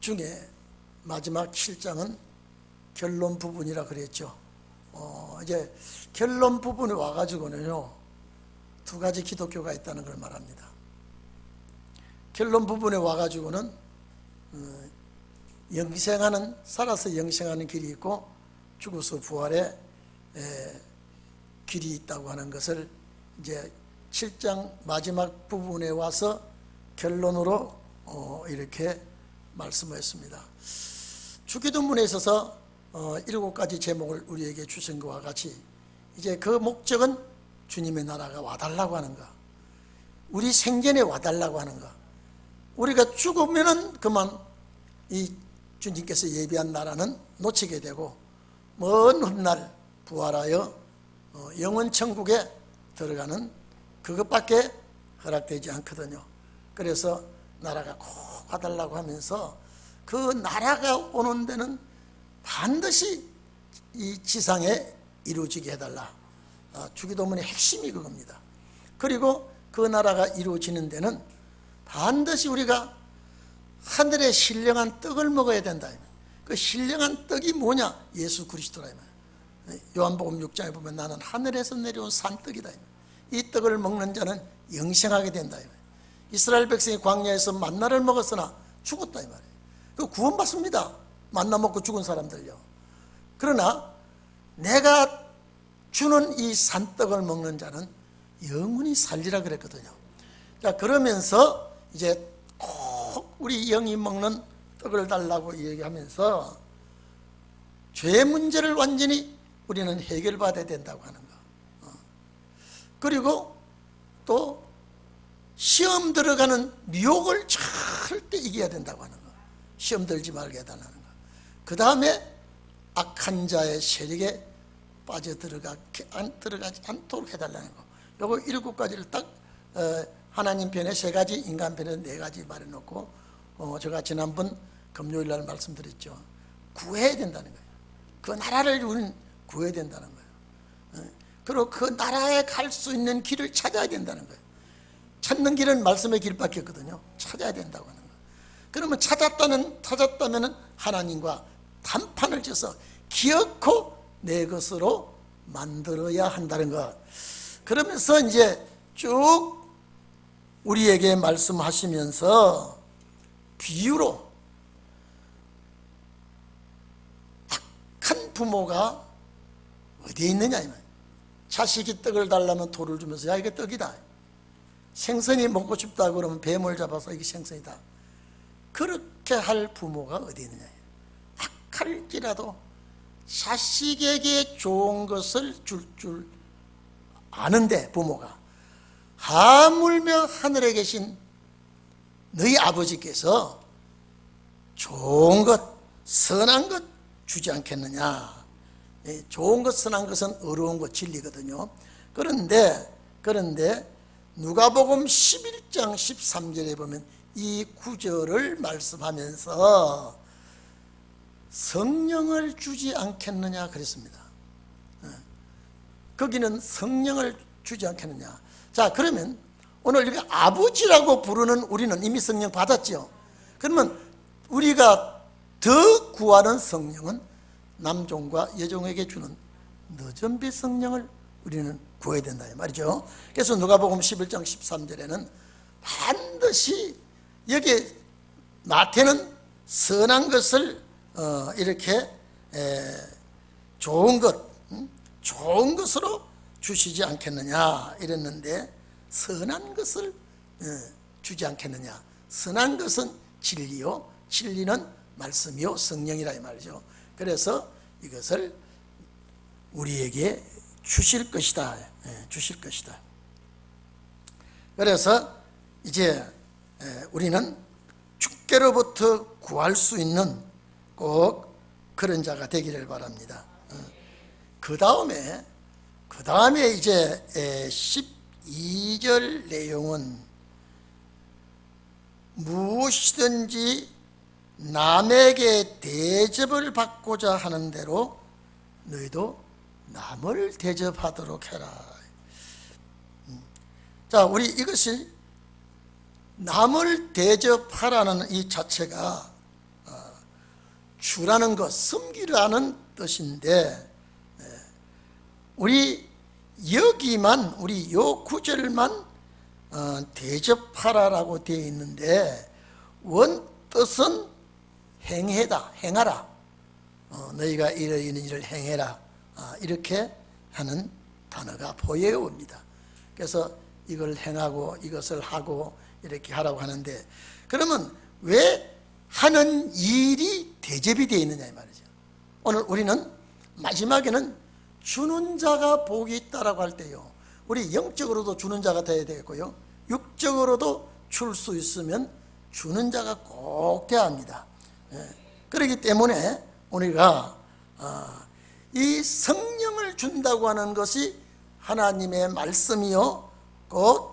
중에 마지막 7장은 결론 부분이라 그랬죠. 이제 결론 부분에 와가지고는요, 두 가지 기독교가 있다는 걸 말합니다. 결론 부분에 와가지고는 살아서 영생하는 길이 있고 죽어서 부활의 길이 있다고 하는 것을 이제 7장 마지막 부분에 와서 결론으로 이렇게 말씀했습니다. 주기도문에 있어서 7가지 제목을 우리에게 주신 것과 같이 이제 그 목적은 주님의 나라가 와달라고 하는 것, 우리 생전에 와달라고 하는 것, 우리가 죽으면은 그만 이 주님께서 예비한 나라는 놓치게 되고 먼 훗날 부활하여 영원 천국에 들어가는 그것밖에 허락되지 않거든요. 그래서 나라가 꼭 와달라고 하면서 그 나라가 오는 데는 반드시 이 지상에 이루어지게 해달라. 주기도문의 핵심이 그겁니다. 그리고 그 나라가 이루어지는 데는 반드시 우리가 하늘의 신령한 떡을 먹어야 된다. 그 신령한 떡이 뭐냐? 예수 그리스도라. 요한복음 6장에 보면 나는 하늘에서 내려온 산떡이다. 이 떡을 먹는 자는 영생하게 된다. 이스라엘 백성이 광야에서 만나를 먹었으나 죽었다 이 말이에요. 그 구원받습니다. 만나 먹고 죽은 사람들요. 그러나 내가 주는 이 산떡을 먹는 자는 영원히 살리라 그랬거든요. 자, 그러면서 이제 꼭 우리 영이 먹는 떡을 달라고 얘기하면서 죄 문제를 완전히 우리는 해결받아야 된다고 하는 거. 그리고 또 시험 들어가는 미혹을 절대 이겨야 된다고 하는 거. 시험 들지 말게 해달라는 거. 그 다음에 악한 자의 세력에 빠져들어가지 않도록 해달라는 거. 요거 7가지를 딱 하나님 편에 3가지, 인간 편에 4가지 말해놓고 제가 지난번 금요일날 말씀드렸죠. 구해야 된다는 거예요. 그 나라를 우리는 구해야 된다는 거예요. 그리고 그 나라에 갈 수 있는 길을 찾아야 된다는 거예요. 찾는 길은 말씀의 길밖에 없거든요. 찾아야 된다고 하는 거예요. 그러면 찾았다면 하나님과 단판을 져서 기어코 내 것으로 만들어야 한다는 것. 그러면서 이제 쭉 우리에게 말씀하시면서 비유로 악한 부모가 어디에 있느냐 이 말이에요. 자식이 떡을 달라면 돌을 주면서 야 이게 떡이다. 생선이 먹고 싶다 그러면 뱀을 잡아서 이게 생선이다. 그렇게 할 부모가 어디 있느냐. 악할지라도 자식에게 좋은 것을 줄 아는데 부모가 하물며 하늘에 계신 너희 아버지께서 좋은 것, 선한 것 주지 않겠느냐. 좋은 것, 선한 것은 어려운 것, 진리거든요. 그런데 누가복음 11장 13절에 보면 이 구절을 말씀하면서 성령을 주지 않겠느냐 그랬습니다. 거기는 성령을 주지 않겠느냐. 자, 그러면 오늘 우리가 아버지라고 부르는 우리는 이미 성령 받았죠. 그러면 우리가 더 구하는 성령은 남종과 여종에게 주는 너전비 성령을 우리는 구해야 된다 이 말이죠. 그래서 누가복음 11장 13절에는 반드시 여기에 마태는 선한 것을 이렇게 좋은 것으로 주시지 않겠느냐 이랬는데 선한 것을 주지 않겠느냐. 선한 것은 진리요, 진리는 말씀이요 성령이라 이 말이죠. 그래서 이것을 우리에게 주실 것이다. 주실 것이다. 그래서 이제 우리는 주께로부터 구할 수 있는 꼭 그런 자가 되기를 바랍니다. 그 다음에 이제 12절 내용은 무엇이든지 남에게 대접을 받고자 하는 대로 너희도 남을 대접하도록 해라. 자, 우리 이것이 남을 대접하라는 이 자체가 주라는 것, 섬기라는 뜻인데, 우리 여기만, 우리 요 구절만 대접하라라고 되어 있는데, 원뜻은 행해다, 행하라. 너희가 이러이런 일을 행해라. 이렇게 하는 단어가 보여요 옵니다. 그래서 이걸 행하고 이것을 하고 이렇게 하라고 하는데, 그러면 왜 하는 일이 대접이 되어 있느냐 이 말이죠. 오늘 우리는 마지막에는 주는 자가 복이 있다라고 할 때요, 우리 영적으로도 주는 자가 되어야 되겠고요, 육적으로도 줄 수 있으면 주는 자가 꼭 돼야 합니다. 그렇기 때문에 우리가 이 성령을 준다고 하는 것이 하나님의 말씀이요 곧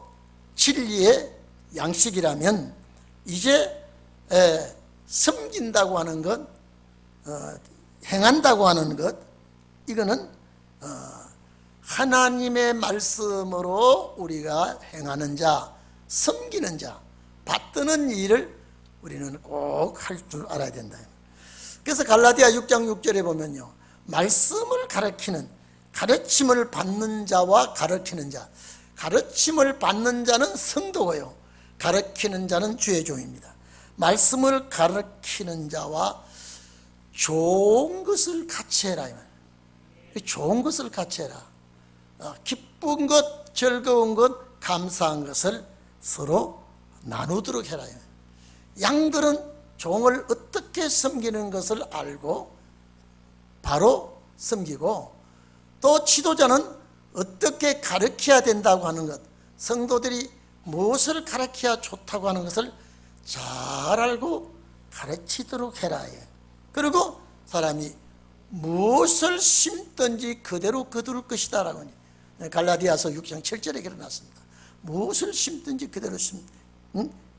진리의 양식이라면, 이제 섬긴다고 하는 것, 행한다고 하는 것, 이거는 하나님의 말씀으로 우리가 행하는 자, 섬기는 자, 받드는 일을 우리는 꼭 할 줄 알아야 된다. 그래서 갈라디아 6장 6절에 보면요, 말씀을 가르치는, 가르침을 받는 자와 가르치는 자, 가르침을 받는 자는 성도고요, 가르치는 자는 주의 종입니다. 말씀을 가르치는 자와 좋은 것을 같이 해라. 좋은 것을 같이 해라. 기쁜 것, 즐거운 것, 감사한 것을 서로 나누도록 해라. 양들은 종을 어떻게 섬기는 것을 알고 바로 섬기고, 또 지도자는 어떻게 가르쳐야 된다고 하는 것, 성도들이 무엇을 가르쳐야 좋다고 하는 것을 잘 알고 가르치도록 해라. 그리고 사람이 무엇을 심든지 그대로 거둘 것이다 라고 갈라디아서 6장 7절에 그려놨습니다. 무엇을 심든지 그대로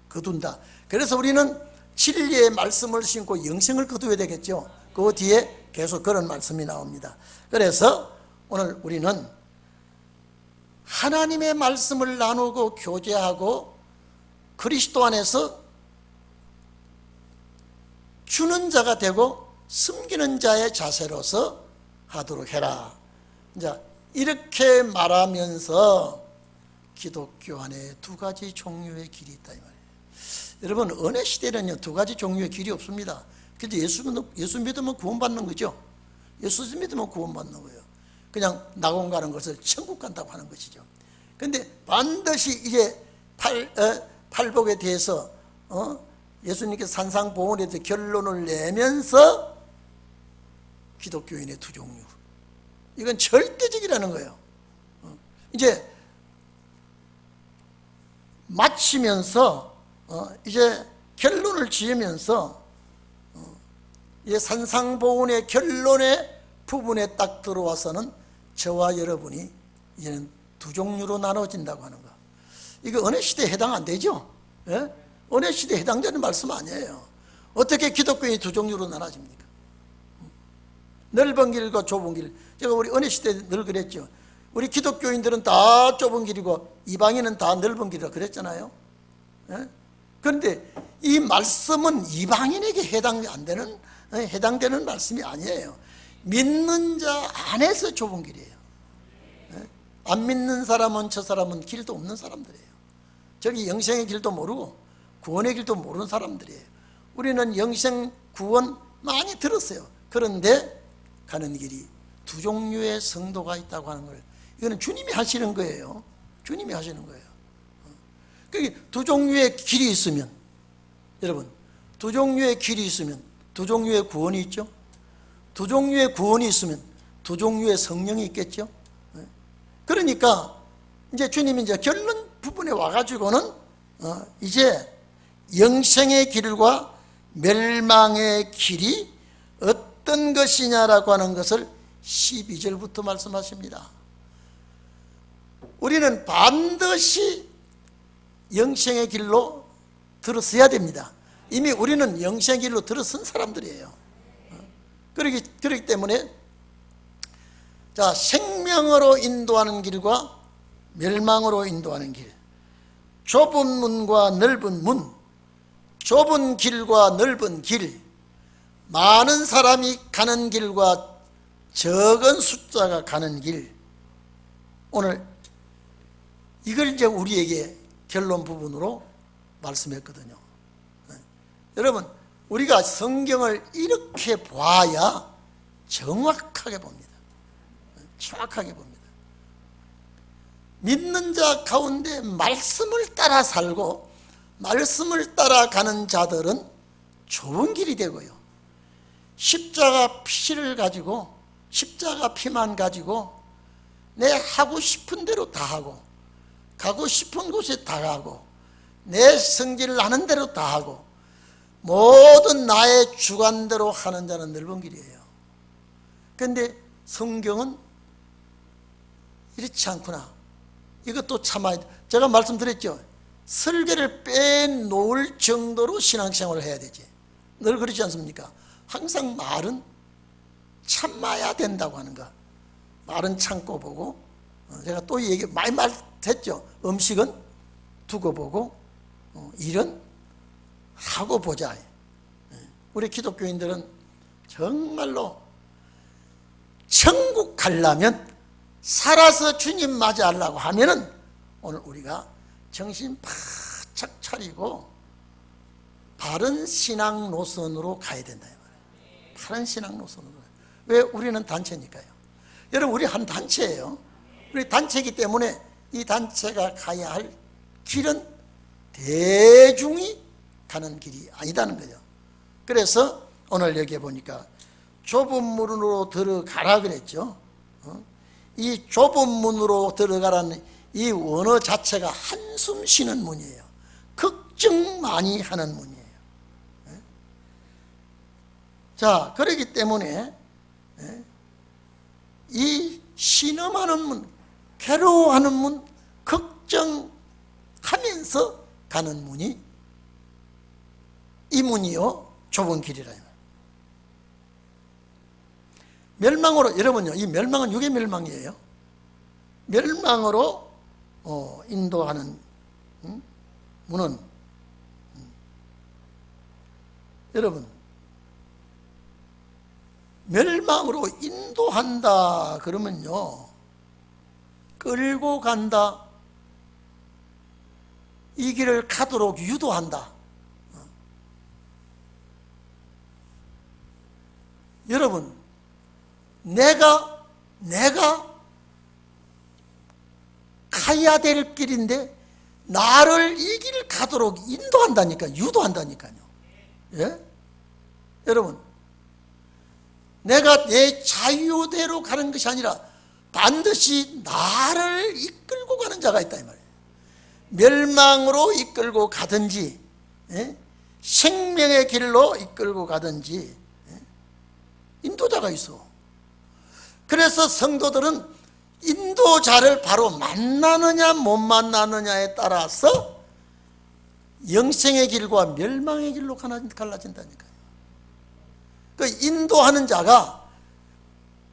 거둔다. 그래서 우리는 진리의 말씀을 심고 영생을 거두어야 되겠죠. 그 뒤에 계속 그런 말씀이 나옵니다. 그래서 오늘 우리는 하나님의 말씀을 나누고 교제하고 그리스도 안에서 주는 자가 되고 섬기는 자의 자세로서 하도록 해라. 이제 이렇게 말하면서 기독교 안에 두 가지 종류의 길이 있다 이 말이에요. 여러분, 은혜 시대는요 두 가지 종류의 길이 없습니다. 그래서 예수 믿으면 구원받는 거죠. 예수 믿으면 구원받는 거예요. 그냥 낙원 가는 것을 천국 간다고 하는 것이죠. 그런데 반드시 이제 팔복에 대해서 예수님께서 산상보훈에 대해서 결론을 내면서 기독교인의 두 종류, 이건 절대적이라는 거예요. 이제 마치면서 이제 결론을 지으면서 이제 산상보훈의 결론의 부분에 딱 들어와서는 저와 여러분이 이제는 두 종류로 나눠진다고 하는 거, 이거 은혜 시대에 해당 안 되죠? 예? 은혜 시대에 해당되는 말씀 아니에요. 어떻게 기독교인이 두 종류로 나눠집니까? 넓은 길과 좁은 길. 제가 우리 은혜 시대에 늘 그랬죠. 우리 기독교인들은 다 좁은 길이고 이방인은 다 넓은 길이라 그랬잖아요. 예? 그런데 이 말씀은 이방인에게 해당되는 말씀이 아니에요. 믿는 자 안에서 좁은 길이에요. 예? 안 믿는 사람은, 저 사람은 길도 없는 사람들이에요. 저기 영생의 길도 모르고 구원의 길도 모르는 사람들이에요. 우리는 영생, 구원 많이 들었어요. 그런데 가는 길이 두 종류의 성도가 있다고 하는 걸, 이거는 주님이 하시는 거예요. 주님이 하시는 거예요. 그러니까 두 종류의 길이 있으면, 여러분, 두 종류의 길이 있으면 두 종류의 구원이 있죠. 두 종류의 구원이 있으면 두 종류의 성령이 있겠죠. 그러니까 이제 주님이 이제 결론 부분에 와가지고는 이제 영생의 길과 멸망의 길이 어떤 것이냐라고 하는 것을 12절부터 말씀하십니다. 우리는 반드시 영생의 길로 들어서야 됩니다. 이미 우리는 영생의 길로 들어선 사람들이에요. 그렇기 때문에 자, 생명으로 인도하는 길과 멸망으로 인도하는 길, 좁은 문과 넓은 문, 좁은 길과 넓은 길, 많은 사람이 가는 길과 적은 숫자가 가는 길, 오늘 이걸 이제 우리에게 결론 부분으로 말씀했거든요. 여러분, 우리가 성경을 이렇게 봐야 정확하게 봅니다. 정확하게 봅니다. 믿는 자 가운데 말씀을 따라 살고 말씀을 따라가는 자들은 좁은 길이 되고요, 십자가 피를 가지고, 십자가 피만 가지고 내 하고 싶은 대로 다 하고, 가고 싶은 곳에 다 가고, 내 성질을 나는 대로 다 하고, 모든 나의 주관대로 하는 자는 넓은 길이에요. 그런데 성경은 이렇지 않구나. 이것도 참아야 돼. 제가 말씀드렸죠. 설계를 빼놓을 정도로 신앙생활을 해야 되지. 늘 그러지 않습니까? 항상 말은 참아야 된다고 하는 거. 말은 참고 보고, 제가 또 얘기 많이 말했죠. 음식은 두고 보고, 일은 하고 보자. 우리 기독교인들은 정말로 천국 가려면, 살아서 주님 맞이하려고 하면은 오늘 우리가 정신 바짝 차리고 바른 신앙 노선으로 가야 된다. 바른 신앙 노선으로. 왜? 우리는 단체니까요. 여러분, 우리 한 단체예요. 우리 단체이기 때문에 이 단체가 가야 할 길은 대중이 가는 길이 아니다는 거예요. 그래서 오늘 여기에 보니까 좁은 문으로 들어가라 그랬죠. 이 좁은 문으로 들어가라는 이 원어 자체가 한숨 쉬는 문이에요. 걱정 많이 하는 문이에요. 자, 그렇기 때문에 이 신음하는 문, 괴로워하는 문, 걱정하면서 가는 문이 이 문이요, 좁은 길이라. 멸망으로, 여러분요, 이 멸망은 육의 멸망이에요. 멸망으로 인도하는 문은, 여러분, 멸망으로 인도한다 그러면요, 끌고 간다, 이 길을 가도록 유도한다. 여러분, 내가 가야 될 길인데 나를 이 길을 가도록 인도한다니까요. 유도한다니까요. 예? 여러분, 내가 내 자유대로 가는 것이 아니라 반드시 나를 이끌고 가는 자가 있다 이 말이에요. 멸망으로 이끌고 가든지, 생명의 길로 이끌고 가든지 인도자가 있어. 그래서 성도들은 인도자를 바로 만나느냐 못 만나느냐에 따라서 영생의 길과 멸망의 길로 갈라진다니까요. 그 인도하는 자가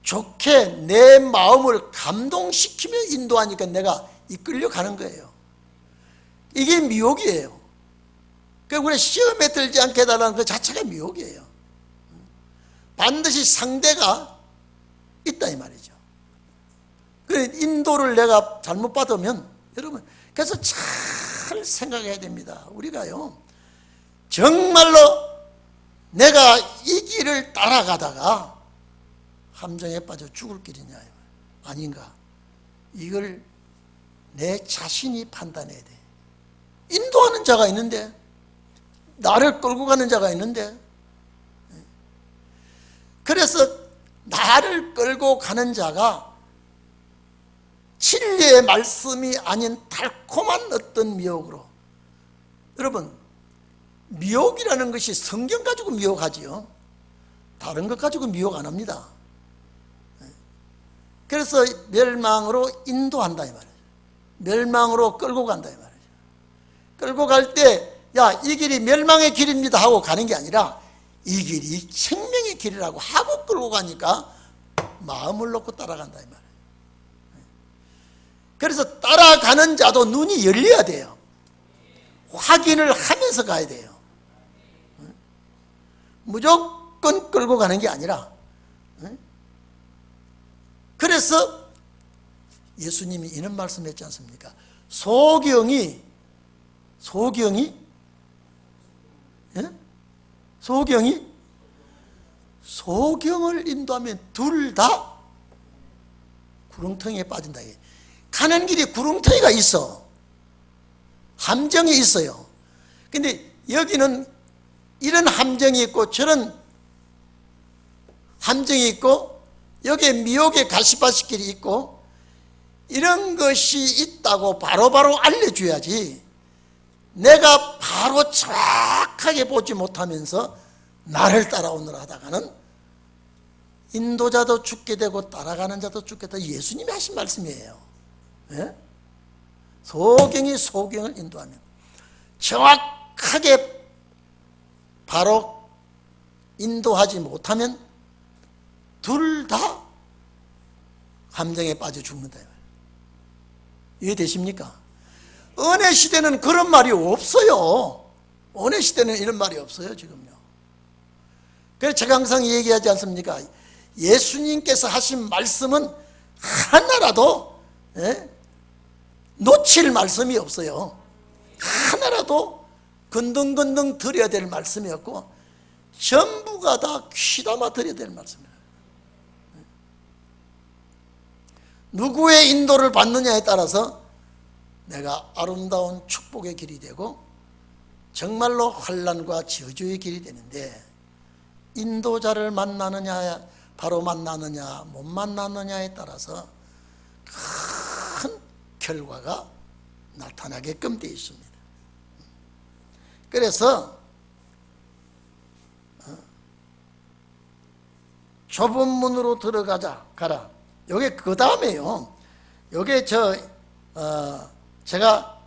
좋게 내 마음을 감동시키며 인도하니까 내가 이끌려 가는 거예요. 이게 미혹이에요. 그러니까 우리 시험에 들지 않게 해달라는 그 자체가 미혹이에요. 반드시 상대가 있다 이 말이죠. 그 인도를 내가 잘못 받으면, 여러분, 그래서 잘 생각해야 됩니다. 우리가요, 정말로 내가 이 길을 따라가다가 함정에 빠져 죽을 길이냐 아닌가, 이걸 내 자신이 판단해야 돼. 인도하는 자가 있는데, 나를 끌고 가는 자가 있는데, 그래서 나를 끌고 가는 자가 진리의 말씀이 아닌 달콤한 어떤 미혹으로, 여러분, 미혹이라는 것이 성경 가지고 미혹하지요. 다른 것 가지고 미혹 안 합니다. 그래서 멸망으로 인도한다 이 말이에요. 멸망으로 끌고 간다 이 말이에요. 끌고 갈 때, 야, 이 길이 멸망의 길입니다 하고 가는 게 아니라 이 길이 생명의 길이라고 하고 끌고 가니까 마음을 놓고 따라간다 이 말이에요. 그래서 따라가는 자도 눈이 열려야 돼요. 확인을 하면서 가야 돼요. 무조건 무조건 끌고 가는 게 아니라, 그래서 예수님이 이런 말씀했지 않습니까? 소경이 소경을 인도하면 둘 다 구렁텅이에 빠진다. 가는 길에 구렁텅이가 있어. 함정이 있어요. 근데 여기는 이런 함정이 있고 저런 함정이 있고 여기에 미혹의 가시밭길이 있고 이런 것이 있다고 바로바로 알려줘야지, 내가 바로 정확하게 보지 못하면서 나를 따라오느라 하다가는 인도자도 죽게 되고 따라가는 자도 죽게 되고, 예수님이 하신 말씀이에요. 예? 소경이 소경을 인도하면 정확하게 바로 인도하지 못하면 둘 다 함정에 빠져 죽는다. 이해되십니까? 은혜 시대는 그런 말이 없어요. 은혜 시대는 이런 말이 없어요, 지금요. 그래서 제가 항상 얘기하지 않습니까? 예수님께서 하신 말씀은 하나라도 놓칠 말씀이 없어요. 하나라도 건등건등 드려야 될 말씀이 없고 전부가 다 귀담아 드려야 될 말씀이에요. 누구의 인도를 받느냐에 따라서 내가 아름다운 축복의 길이 되고 정말로 환난과 저주의 길이 되는데, 인도자를 만나느냐 바로 만나느냐 못 만나느냐에 따라서 큰 결과가 나타나게끔 되어 있습니다. 그래서 좁은 문으로 가라. 요게 그 다음에요. 요게 제가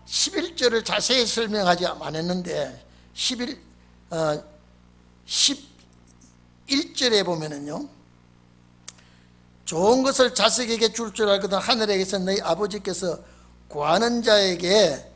11절을 자세히 설명하지 안 했는데 11절에 보면은요, 좋은 것을 자식에게 줄 줄 알거든 하늘에게서 너희 아버지께서 구하는 자에게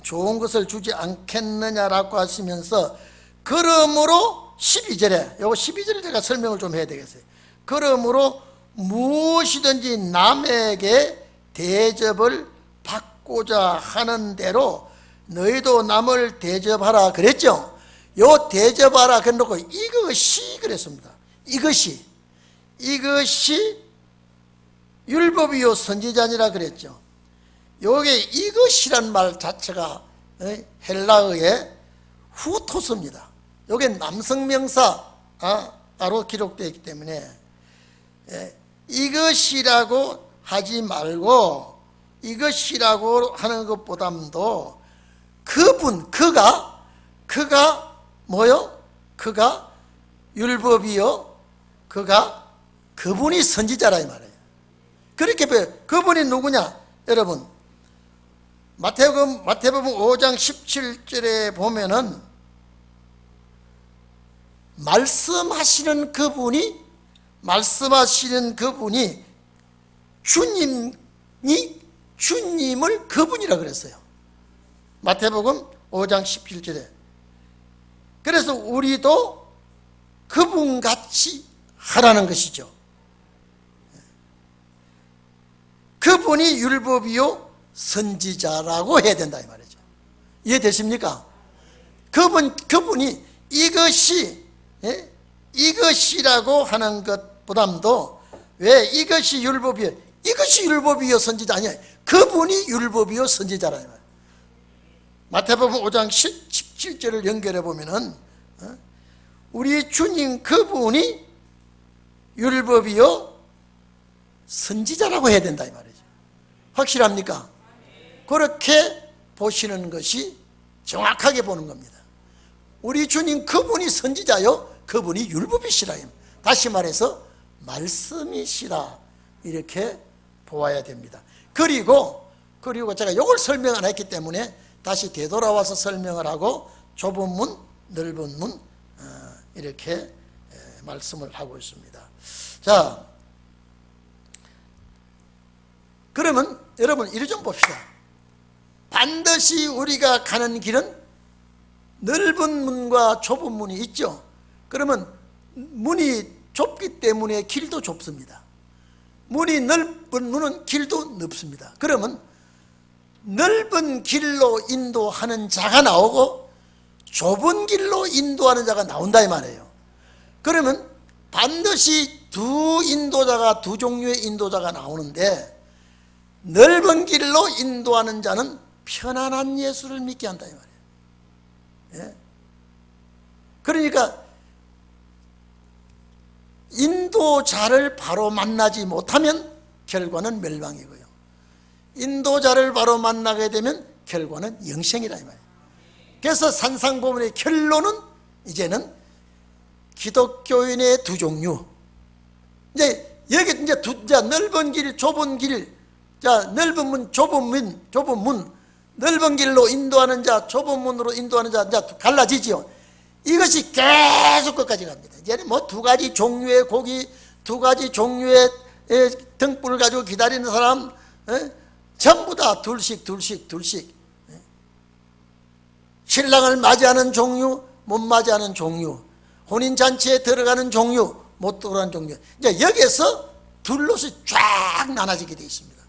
좋은 것을 주지 않겠느냐라고 하시면서, 그러므로 12절에, 요거 12절에 제가 설명을 좀 해야 되겠어요. 그러므로 무엇이든지 남에게 대접을 받고자 하는 대로 너희도 남을 대접하라 그랬죠. 요 대접하라 그래놓고 이것이 그랬습니다. 이것이 율법이요 선지자니라 그랬죠. 요게 이것이란 말 자체가 헬라어의 후토스입니다. 요게 남성명사로 기록되어 있기 때문에 이것이라고 하지 말고, 이것이라고 하는 것보다도 그가 뭐요? 그가 율법이요, 그분이 선지자라 이 말이에요. 그렇게 그분이 누구냐? 여러분, 마태복음 5장 17절에 보면은 말씀하시는 그분이 주님을 그분이라 그랬어요. 마태복음 5장 17절에. 그래서 우리도 그분같이 하라는 것이죠. 그분이 율법이요 선지자라고 해야 된다 이 말이죠. 이해되십니까? 그분이 이것이라고 하는 것보다도, 왜 이것이 율법이요 선지자 아니야. 그분이 율법이요 선지자라 이 말이에요. 마태복음 5장 17절을 연결해 보면은 우리 주님 그분이 율법이요 선지자라고 해야 된다 이 말이죠. 확실합니까? 그렇게 보시는 것이 정확하게 보는 겁니다. 우리 주님 그분이 선지자요, 그분이 율법이시라. 다시 말해서 말씀이시라, 이렇게 보아야 됩니다. 그리고 제가 이걸 설명 안 했기 때문에 다시 되돌아와서 설명을 하고 좁은 문, 넓은 문 이렇게 말씀을 하고 있습니다. 자, 그러면 여러분 이리 좀 봅시다. 반드시 우리가 가는 길은 넓은 문과 좁은 문이 있죠. 그러면 문이 좁기 때문에 길도 좁습니다. 문이 넓은 문은 길도 넓습니다. 그러면 넓은 길로 인도하는 자가 나오고 좁은 길로 인도하는 자가 나온다 이 말이에요. 그러면 반드시 두 종류의 인도자가 나오는데, 넓은 길로 인도하는 자는 편안한 예수를 믿게 한다 이 말이에요. 예? 그러니까 인도자를 바로 만나지 못하면 결과는 멸망이고요, 인도자를 바로 만나게 되면 결과는 영생이라 이 말이에요. 그래서 산상보문의 결론은 이제는 기독교인의 두 종류. 이제 여기 이제 넓은 길, 좁은 길, 자, 넓은 문, 좁은 문, 넓은 길로 인도하는 자, 좁은 문으로 인도하는 자, 이제 갈라지지요. 이것이 계속 끝까지 갑니다. 이제는 뭐 두 가지 종류의 고기, 두 가지 종류의 등불을 가지고 기다리는 사람, 전부 다 둘씩. 신랑을 맞이하는 종류, 못 맞이하는 종류, 혼인잔치에 들어가는 종류, 못 들어가는 종류. 이제 여기에서 둘로서 쫙 나눠지게 되어 있습니다.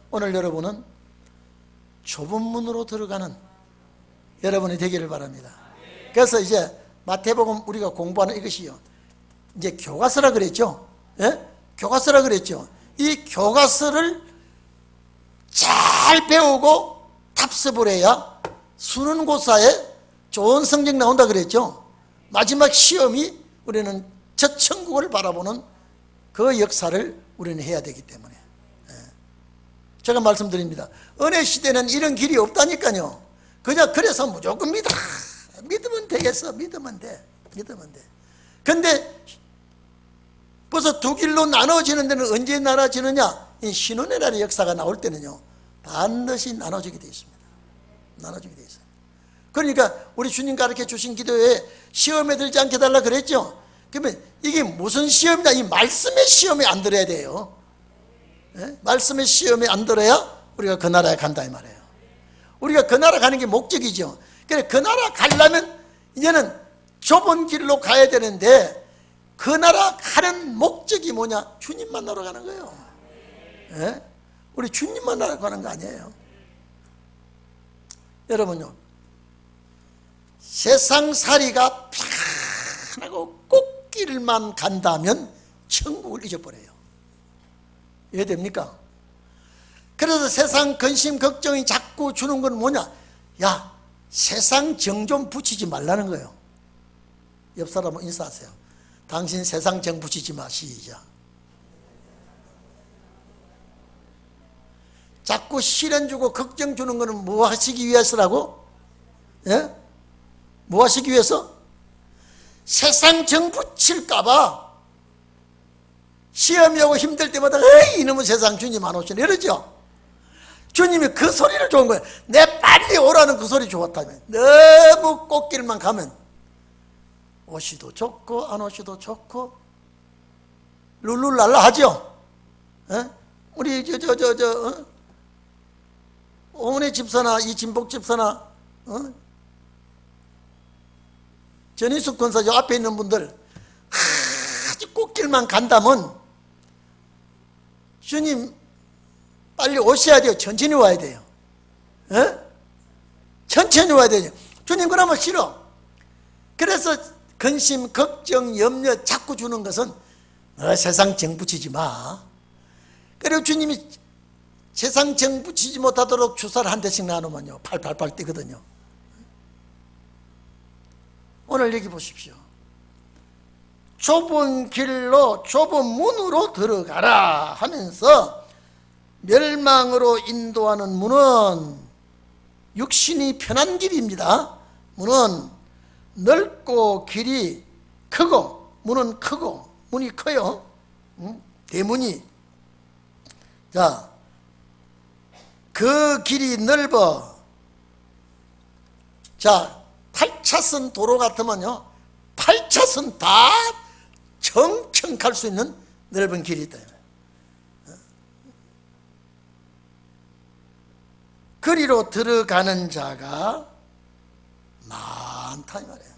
오늘 여러분은 좁은 문으로 들어가는 여러분이 되기를 바랍니다. 그래서 이제 마태복음 우리가 공부하는 이것이요, 이제 교과서라 그랬죠. 예? 교과서라 그랬죠. 이 교과서를 잘 배우고 답습을 해야 수능고사에 좋은 성적 나온다 그랬죠. 마지막 시험이 우리는 첫 천국을 바라보는 그 역사를 우리는 해야 되기 때문에, 제가 말씀드립니다. 은혜 시대는 이런 길이 없다니까요. 그냥 그래서 무조건 믿으면 되겠어. 믿으면 돼. 근데 벌써 두 길로 나눠지는 데는 언제 나눠지느냐? 이 신혼의 역사가 나올 때는요, 반드시 나눠지게 되어 있습니다. 나눠지게 되어 있어요. 그러니까 우리 주님 가르쳐 주신 기도에 시험에 들지 않게 달라 그랬죠. 그러면 이게 무슨 시험이냐? 이 말씀의 시험에 안 들어야 돼요. 네? 말씀의 시험에 안 들어야 우리가 그 나라에 간다 이 말이에요. 우리가 그 나라 가는 게 목적이죠. 그래, 그 나라 가려면 이제는 좁은 길로 가야 되는데, 그 나라 가는 목적이 뭐냐? 주님 만나러 가는 거예요. 네? 우리 주님 만나러 가는 거 아니에요. 여러분요, 세상살이가 편하고 꽃길만 간다면 천국을 잊어버려요. 이해됩니까? 그래서 세상 근심 걱정이 자꾸 주는 건 뭐냐? 야, 세상 정 좀 붙이지 말라는 거예요. 옆 사람 인사하세요. 당신 세상 정 붙이지 마. 시작. 자꾸 시련 주고 걱정 주는 거는 뭐 하시기 위해서라고? 예? 뭐 하시기 위해서? 세상 정 붙일까봐 시험이 오고 힘들 때마다 에이 이놈의 세상 주님 안 오시네 이러죠. 주님이 그 소리를 좋은 거예요. 내 빨리 오라는 그 소리 좋았다면, 너무 꽃길만 가면 오시도 좋고 안 오시도 좋고 룰루랄라 하죠. 에? 우리 오은혜 집사나 이진복 집사나 전인숙 권사 저 앞에 있는 분들 아주 꽃길만 간다면 주님 빨리 오셔야 돼요. 천천히 와야 돼요. 에? 천천히 와야 돼요. 주님 그러면 싫어. 그래서 근심, 걱정, 염려 자꾸 주는 것은 세상 정 붙이지 마. 그리고 주님이 세상 정 붙이지 못하도록 주사를 한 대씩 나누면요, 팔팔팔 뛰거든요. 오늘 여기 보십시오. 좁은 길로, 좁은 문으로 들어가라 하면서 멸망으로 인도하는 문은 육신이 편한 길입니다. 문은 넓고 길이 크고, 문은 크고, 문이 커요. 대문이. 자, 그 길이 넓어. 자, 8차선 도로 같으면요, 8차선 다 청청 갈 수 있는 넓은 길이 있다. 그리로 들어가는 자가 많다 이 말이에요.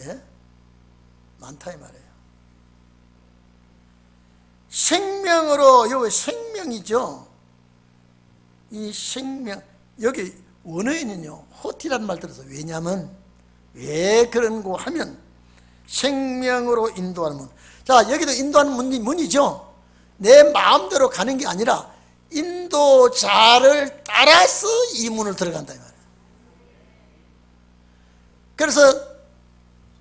예? 많다 이 말이에요. 생명으로, 여기 생명이죠. 이 생명, 여기 원어에는요 호티라는 말 들어서, 왜냐하면 왜 그런 거 하면 생명으로 인도하는 문. 자, 여기도 인도하는 문이죠. 내 마음대로 가는 게 아니라 인도자를 따라서 이 문을 들어간다 이 말이에요. 그래서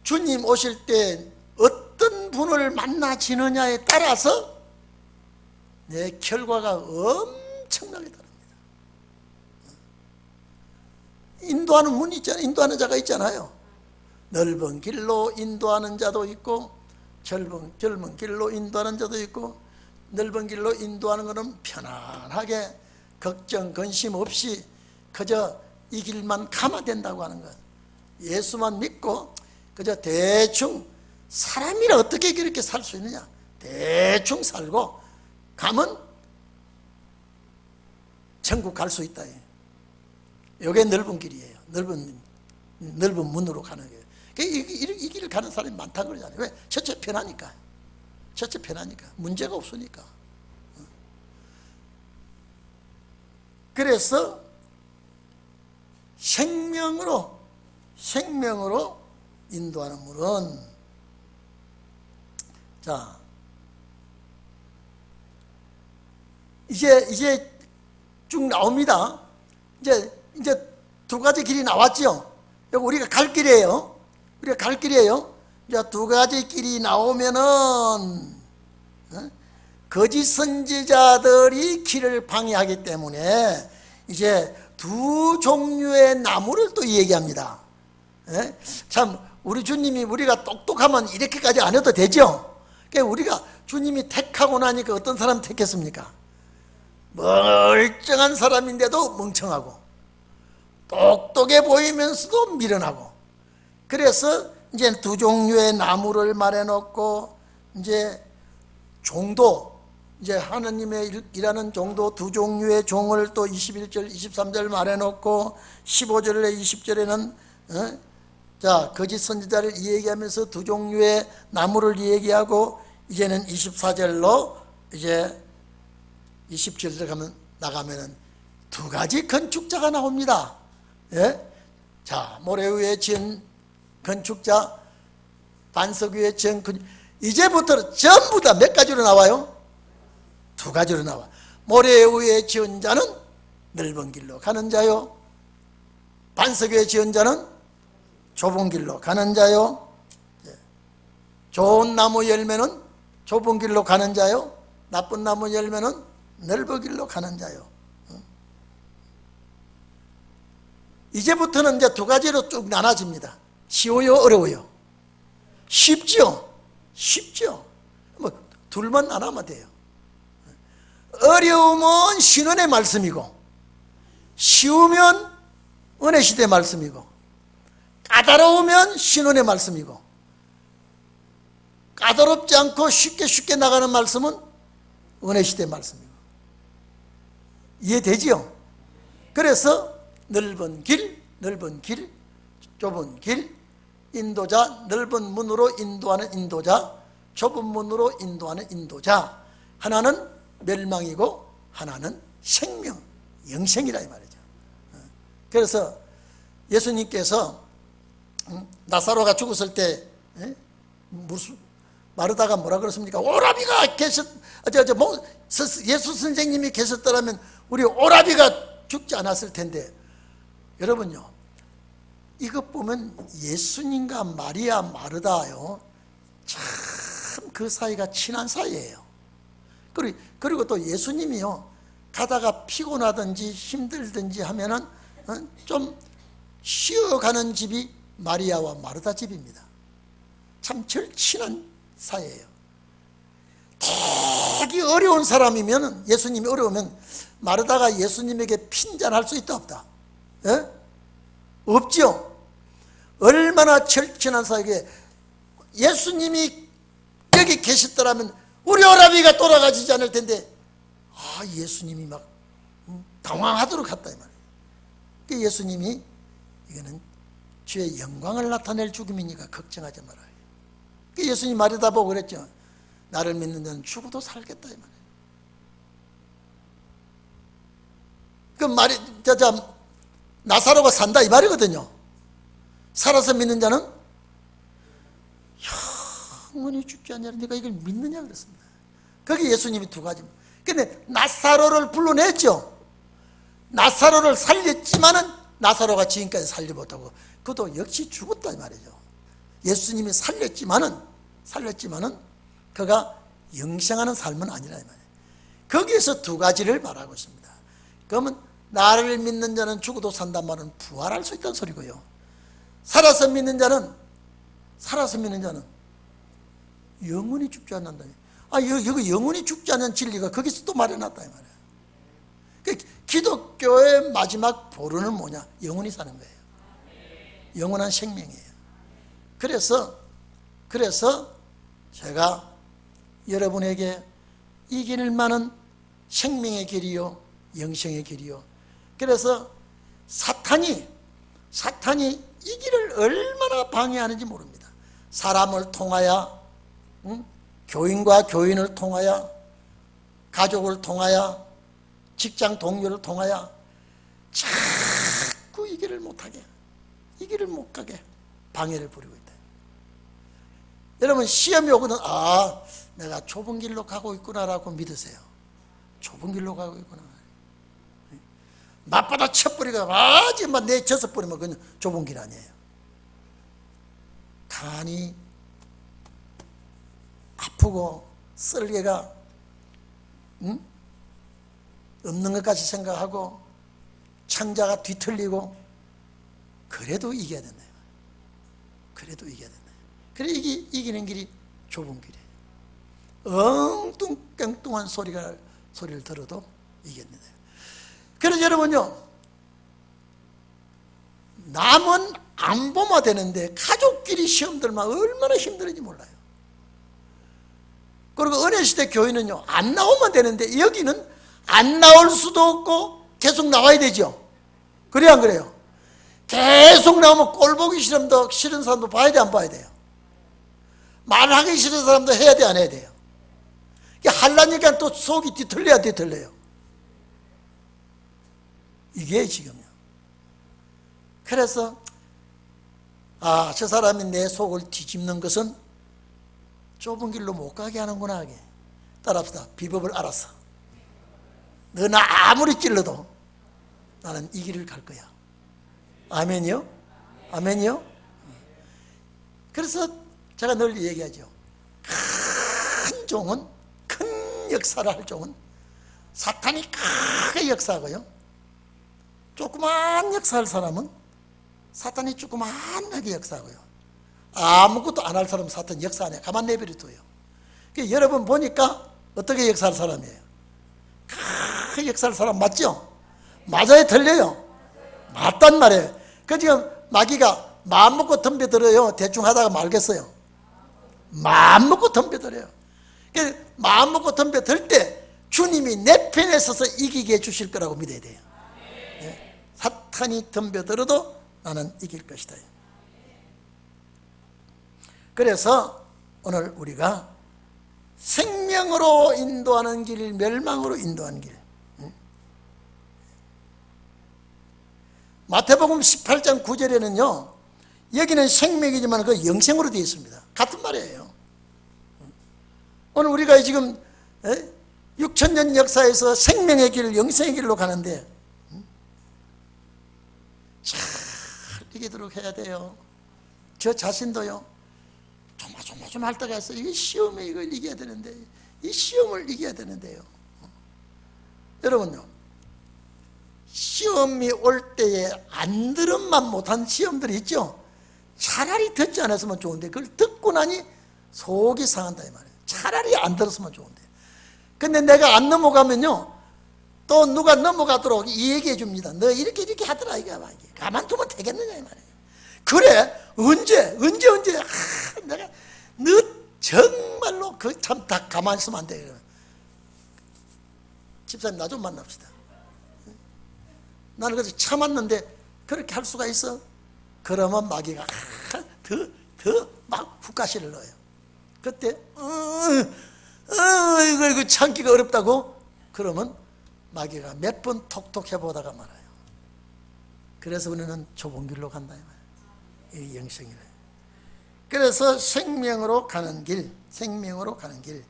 주님 오실 때 어떤 분을 만나지느냐에 따라서 내 결과가 엄청나게 다릅니다. 인도하는 문이 있잖아요. 인도하는 자가 있잖아요. 넓은 길로 인도하는 자도 있고, 젊은 길로 인도하는 자도 있고, 넓은 길로 인도하는 것은 편안하게 걱정 근심 없이 그저 이 길만 가면 된다고 하는 것. 예수만 믿고 그저 대충, 사람이라 어떻게 그렇게 살 수 있느냐, 대충 살고 가면 천국 갈 수 있다. 이게 넓은 길이에요. 넓은 문으로 가는 거예요. 이 길을 가는 사람이 많다고 그러잖아요. 왜? 첫째 편하니까. 문제가 없으니까. 그래서 생명으로 인도하는 문은, 자, 이제 쭉 나옵니다. 이제 두 가지 길이 나왔죠. 여기 우리가 갈 길이에요. 이제 두 가지 길이 나오면은 거짓 선지자들이 길을 방해하기 때문에 이제 두 종류의 나무를 또 얘기합니다. 참, 우리 주님이 우리가 똑똑하면 이렇게까지 안 해도 되죠. 그러니까 우리가 주님이 택하고 나니까 어떤 사람 택했습니까? 멀쩡한 사람인데도 멍청하고, 똑똑해 보이면서도 미련하고. 그래서 이제 두 종류의 나무를 말해놓고, 이제 종도, 이제 하느님의 일하는 종도 두 종류의 종을 또 21절 23절 말해놓고, 15절에 20절에는 자, 거짓 선지자를 얘기하면서 두 종류의 나무를 얘기하고, 이제는 24절로 이제 20절 나가면은 두 가지 건축자가 나옵니다. 예? 자, 모래 위에 지은 건축자, 반석 위에 지은 이제부터 전부 다 몇 가지로 나와요? 두 가지로 나와. 모래 위에 지은 자는 넓은 길로 가는 자요, 반석 위에 지은 자는 좁은 길로 가는 자요, 좋은 나무 열매는 좁은 길로 가는 자요, 나쁜 나무 열매는 넓은 길로 가는 자요. 이제부터는 이제 두 가지로 쭉 나눠집니다. 쉬워요, 어려워요? 쉽죠? 뭐 둘만 나누면 돼요. 어려우면 신원의 말씀이고, 쉬우면 은혜 시대 말씀이고, 까다로우면 신원의 말씀이고, 까다롭지 않고 쉽게 나가는 말씀은 은혜 시대 말씀이고. 이해되지요? 그래서 넓은 길, 좁은 길, 인도자, 넓은 문으로 인도하는 인도자, 좁은 문으로 인도하는 인도자. 하나는 멸망이고 하나는 생명, 영생이라 이 말이죠. 그래서 예수님께서 나사로가 죽었을 때 마르다가 뭐라 그랬습니까? 오라비가 예수 선생님이 계셨더라면 우리 오라비가 죽지 않았을 텐데. 여러분요, 이것 보면 예수님과 마리아 마르다요, 참 그 사이가 친한 사이예요. 그리고 또 예수님이요, 가다가 피곤하든지 힘들든지 하면은 좀 쉬어가는 집이 마리아와 마르다 집입니다. 참 절친한 사이예요. 되게 어려운 사람이면, 예수님이 어려우면 마르다가 예수님에게 핀잔할 수 있다 없다? 예? 없죠. 얼마나 절친한 사이에 예수님이 여기 계셨더라면 우리 오라비가 돌아가지지 않을 텐데, 예수님이 막 당황하도록 했다 이 말이에요. 예수님이 이거는 주의 영광을 나타낼 죽음이니까 걱정하지 말아요. 예수님 말이다 보고 그랬죠. 나를 믿는 자는 죽어도 살겠다 이 말이에요. 그 말이 나사로가 산다 이 말이거든요. 살아서 믿는 자는 영원히 죽지 않냐. 네가 이걸 믿느냐 그랬습니다. 거기 예수님이 두 가지. 근데 나사로를 불러냈죠. 나사로를 살렸지만은 나사로가 지금까지 살지 못하고 그도 역시 죽었다 이 말이죠. 예수님이 살렸지만은 그가 영생하는 삶은 아니라 이 말이에요. 거기에서 두 가지를 말하고 있습니다. 그러면 나를 믿는 자는 죽어도 산단 말은 부활할 수 있다는 소리고요. 살아서 믿는 자는 영원히 죽지 않는다. 여기 영원히 죽지 않는 진리가 거기서 또 말해놨다 이 말이에요. 기독교의 마지막 보루는 뭐냐? 영원히 사는 거예요. 영원한 생명이에요. 그래서 제가 여러분에게 이길 만한 생명의 길이요 영생의 길이요. 그래서 사탄이 이 길을 얼마나 방해하는지 모릅니다. 사람을 통하여, 교인과 교인을 통하여, 가족을 통하여, 직장 동료를 통하여 자꾸 이 길을 못하게, 이 길을 못 가게 방해를 부리고 있다. 여러분 시험이 오거든. 내가 좁은 길로 가고 있구나라고 믿으세요. 좁은 길로 가고 있구나. 맞받아 쳐버리고 마지막 내쳐서 버리면 그건 좁은 길 아니에요. 간이 아프고 썰개가 없는 것까지 생각하고 창자가 뒤틀리고 그래도 이겨야 된다. 그래도 이겨야 된다. 그래 이기는 길이 좁은 길이에요. 엉뚱깽뚱한 소리를 들어도 이겼는데. 그래서 여러분요, 남은 안 보면 되는데 가족끼리 시험 들면 얼마나 힘들은지 몰라요. 그리고 은혜시대 교회는요, 안 나오면 되는데 여기는 안 나올 수도 없고 계속 나와야 되죠. 그래요 안 그래요? 계속 나오면 꼴 보기 싫은 사람도 봐야 돼 안 봐야 돼요? 말하기 싫은 사람도 해야 돼 안 해야 돼요? 하려니까 또 속이 뒤틀려요. 이게 지금요. 그래서 저 사람이 내 속을 뒤집는 것은 좁은 길로 못 가게 하는구나 하게. 따라합시다. 비법을 알았어. 너 나 아무리 찔러도 나는 이 길을 갈 거야. 아멘이요? 아멘이요? 그래서 제가 늘 얘기하죠. 큰 종은, 큰 역사를 할 종은 사탄이 크게 역사하고요, 조그만 역사할 사람은 사탄이 조그만하게 역사하고요, 아무것도 안 할 사람은 사탄 역사 안 해. 가만 내버려둬요. 그러니까 여러분 보니까 어떻게 역사할 사람이에요? 크게 역사할 사람 맞죠? 맞아요? 틀려요? 맞단 말이에요. 그 지금 마귀가 마음 먹고 덤벼들어요? 대충 하다가 말겠어요? 마음 먹고 덤벼들어요. 그러니까 마음 먹고 덤벼들 때 주님이 내 편에 서서 이기게 해주실 거라고 믿어야 돼요. 네. 사탄이 덤벼들어도 나는 이길 것이다. 그래서 오늘 우리가 생명으로 인도하는 길, 멸망으로 인도하는 길. 마태복음 18장 9절에는요, 여기는 생명이지만 그 영생으로 되어 있습니다. 같은 말이에요. 오늘 우리가 지금 6천년 역사에서 생명의 길, 영생의 길로 가는데 잘 이기도록 해야 돼요. 저 자신도요, 조마조마 할 때가 있어요. 이 시험에 이걸 이겨야 되는데, 이 시험을 이겨야 되는데요. 여러분요, 시험이 올 때에 안 들은만 못한 시험들이 있죠. 차라리 듣지 않았으면 좋은데 그걸 듣고 나니 속이 상한다 이 말이에요. 차라리 안 들었으면 좋은데. 근데 내가 안 넘어가면요, 또 누가 넘어가도록 얘기해 줍니다. 너 이렇게 하더라 이거. 가만두면 되겠느냐 이 말이에요. 그래 언제 내가 너 정말로 그 참 다 가만히 있으면 안 돼. 집사님 나 좀 만납시다. 나는 그래서 참았는데 그렇게 할 수가 있어? 그러면 마귀가 더 막 훅가시를 넣어요. 그때 이거 참기가 어렵다고? 그러면 마귀가 몇 번 톡톡 해보다가 말아요. 그래서 우리는 좁은 길로 간다 이 말이에요. 이 영생이래. 그래서 생명으로 가는 길, 생명으로 가는 길.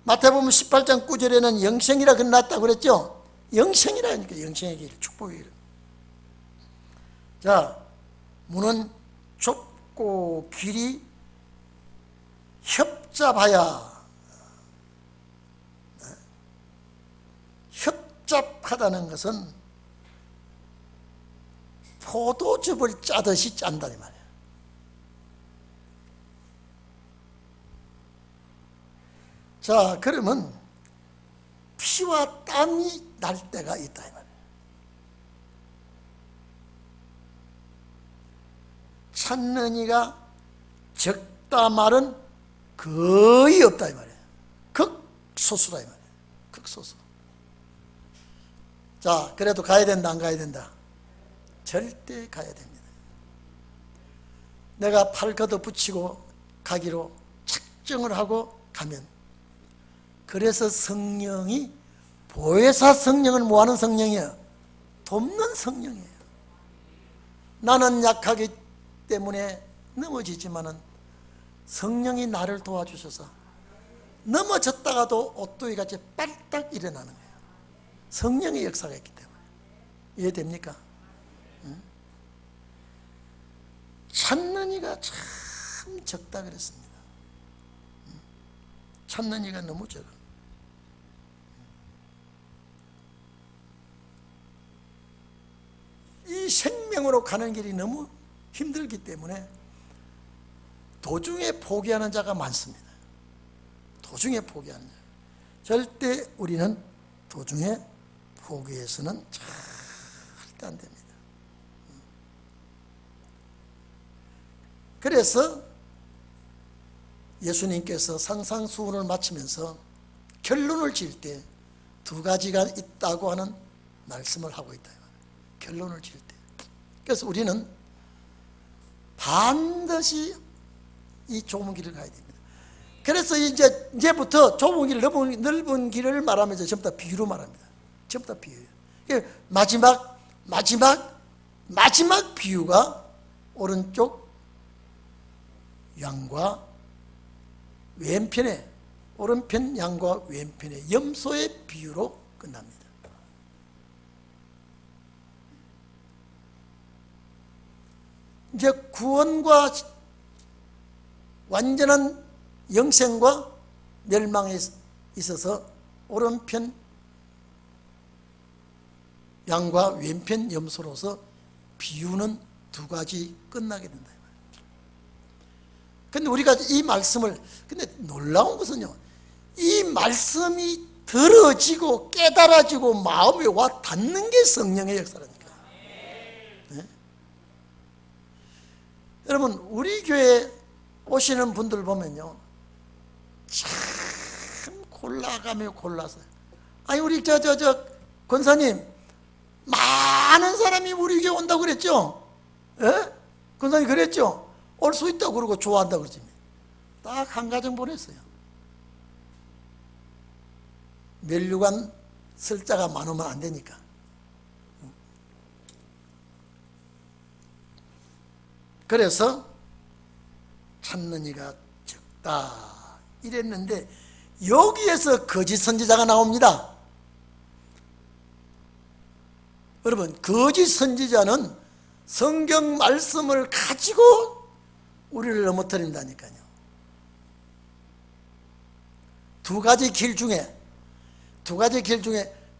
마태복음 18장 9절에는 영생이라 끝났다고 그랬죠? 영생이라 하니까 영생의 길, 축복의 길. 자, 문은 좁고 길이 협잡하야. 협잡하다는 것은 포도즙을 짜듯이 짠다 이 말이에요. 자, 그러면 피와 땀이 날 때가 있다 이 말이에요. 찾는 이가 적다 말은 거의 없다 이 말이에요. 극소수다 이 말이에요. 극소수. 자, 그래도 가야 된다 안 가야 된다? 절대 가야 됩니다. 내가 팔 걷어붙이고 가기로 작정을 하고 가면, 그래서 성령이, 보혜사 성령은 뭐하는 성령이에요? 돕는 성령이에요. 나는 약하기 때문에 넘어지지만은 성령이 나를 도와주셔서 넘어졌다가도 오뚜기같이 빨딱 일어나는 거예요. 성령의 역사가 있기 때문에. 이해됩니까? 응? 찾는 이가 참 적다 그랬습니다. 응? 찾는 이가 너무 적어. 이 생명으로 가는 길이 너무 힘들기 때문에 도중에 포기하는 자가 많습니다. 도중에 포기하는 자. 절대 우리는 도중에 포기해서는 절대 안 됩니다. 그래서 예수님께서 산상수훈을 마치면서 결론을 지을 때 두 가지가 있다고 하는 말씀을 하고 있다. 결론을 지을 때. 그래서 우리는 반드시 이 좁은 길을 가야 됩니다. 그래서 이제부터 좁은 길, 넓은 길을 말하면서 전부 다 비유로 말합니다. 전부 다 비유예요. 마지막 비유가 오른쪽 양과 왼편에, 오른편 양과 왼편에 염소의 비유로 끝납니다. 이제 구원과 완전한 영생과 멸망에 있어서 오른편 양과 왼편 염소로서 비유는 두 가지 끝나게 된다. 근데 우리가 이 말씀을, 근데 놀라운 것은요, 이 말씀이 들어지고 깨달아지고 마음에 와 닿는 게 성령의 역사라니까. 네? 여러분, 우리 교회 오시는 분들 보면요, 참 골라가며 골라서, 아니 우리 권사님, 많은 사람이 우리 교회 온다고 그랬죠? 예? 권사님 그랬죠? 올 수 있다고 그러고 좋아한다고 그러지. 딱 한 가정 보냈어요. 면류관 설자가 많으면 안 되니까. 그래서 찾는 이가 적다 이랬는데, 여기에서 거짓 선지자가 나옵니다. 여러분, 거짓 선지자는 성경 말씀을 가지고 우리를 넘어뜨린다니까요. 두 가지 길 중에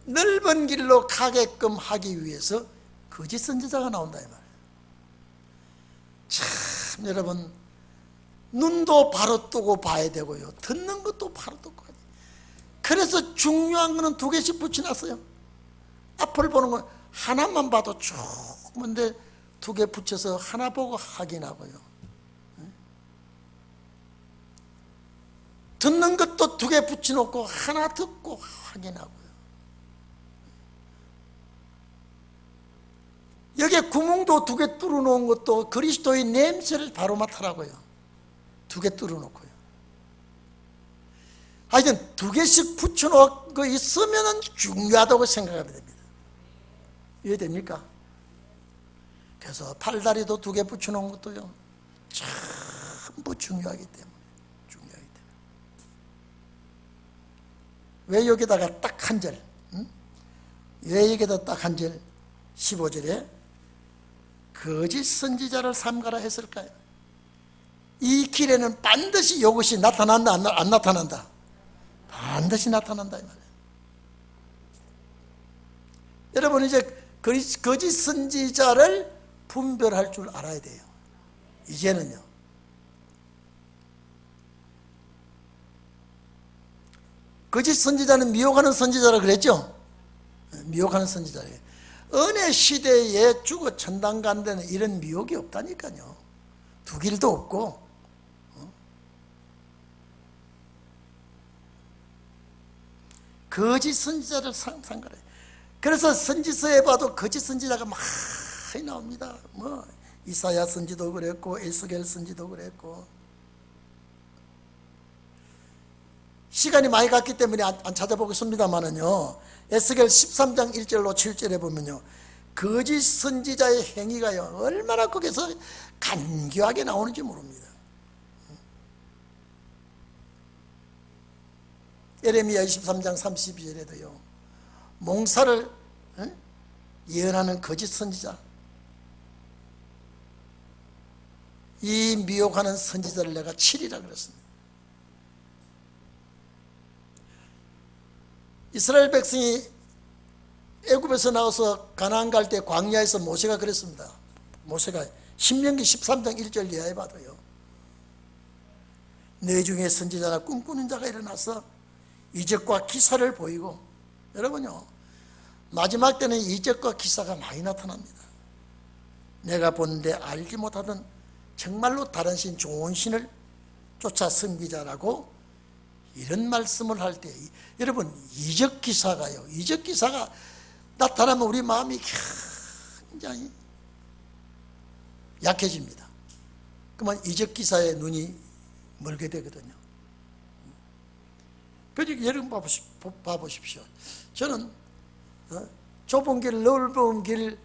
넓은 길로 가게끔 하기 위해서 거짓 선지자가 나온다 이 말이에요. 참, 여러분, 눈도 바로 뜨고 봐야 되고요, 듣는 것도 바로 듣고 해야 돼요. 그래서 중요한 거는 두 개씩 붙여놨어요. 앞을 보는 건 하나만 봐도 쭉 뭔데 두 개 붙여서 하나 보고 확인하고요, 듣는 것도 두 개 붙여놓고 하나 듣고 확인하고요. 여기에 구멍도 두 개 뚫어놓은 것도 그리스도의 냄새를 바로 맡으라고요. 두 개 뚫어놓고요. 하여튼 2개씩 붙여놓고 있으면 중요하다고 생각하면 됩니다. 이해됩니까? 그래서 팔다리도 2개 붙여놓은 것도요, 전부 중요하기 때문에. 왜 여기다가 딱 한 절, 왜 여기다 딱 한 절, 15절에 거짓 선지자를 삼가라 했을까요? 이 길에는 반드시 이것이 나타난다, 안 나타난다? 반드시 나타난다 이 말이에요. 여러분 이제 거짓 선지자를 분별할 줄 알아야 돼요. 이제는요. 거짓 선지자는 미혹하는 선지자라 그랬죠? 미혹하는 선지자예요. 은혜 시대에 죽어 천당 간 데는 이런 미혹이 없다니까요. 두 길도 없고. 거짓 선지자를 상가래. 그래서 선지서에 봐도 거짓 선지자가 많이 나옵니다. 뭐 이사야 선지도 그랬고 에스겔 선지도 그랬고. 시간이 많이 갔기 때문에 안 찾아보겠습니다만은요, 에스겔 13장 1절로 7절에 보면요, 거짓 선지자의 행위가요 얼마나 거기서 간교하게 나오는지 모릅니다. 예레미야 23장 32절에도요 몽사를 예언하는 거짓 선지자, 이 미혹하는 선지자를 내가 치리라 그랬습니다. 이스라엘 백성이 애굽에서 나와서 가나안 갈 때 광야에서 모세가 그랬습니다. 모세가 신명기 13장 1절 이하에 봐도요, 내 중에 선지자나 꿈꾸는 자가 일어나서 이적과 기사를 보이고, 여러분요 마지막 때는 이적과 기사가 많이 나타납니다. 내가 보는데 알지 못하던 정말로 다른 신, 좋은 신을 쫓아 섬기자라고 이런 말씀을 할 때, 여러분 이적 기사가요, 이적 기사가 나타나면 우리 마음이 굉장히 약해집니다. 그러면 이적 기사에 눈이 멀게 되거든요. 그러니까 여러분 봐보십시오. 저는 좁은 길, 넓은 길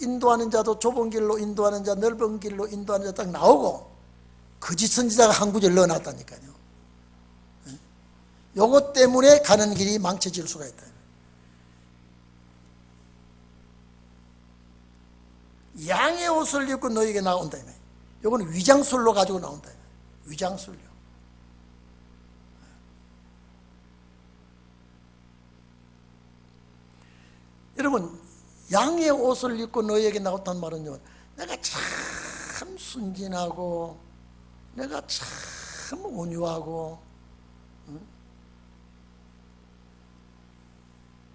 인도하는 자도 좁은 길로 인도하는 자, 넓은 길로 인도하는 자 딱 나오고 거짓 선지자가 한 구절 넣어놨다니까요. 요것 때문에 가는 길이 망쳐질 수가 있다. 양의 옷을 입고 너에게 나온다. 요거는 위장술로 가지고 나온다. 위장술요. 여러분 양의 옷을 입고 너에게 나왔단 말은요, 내가 참 순진하고 내가 참 온유하고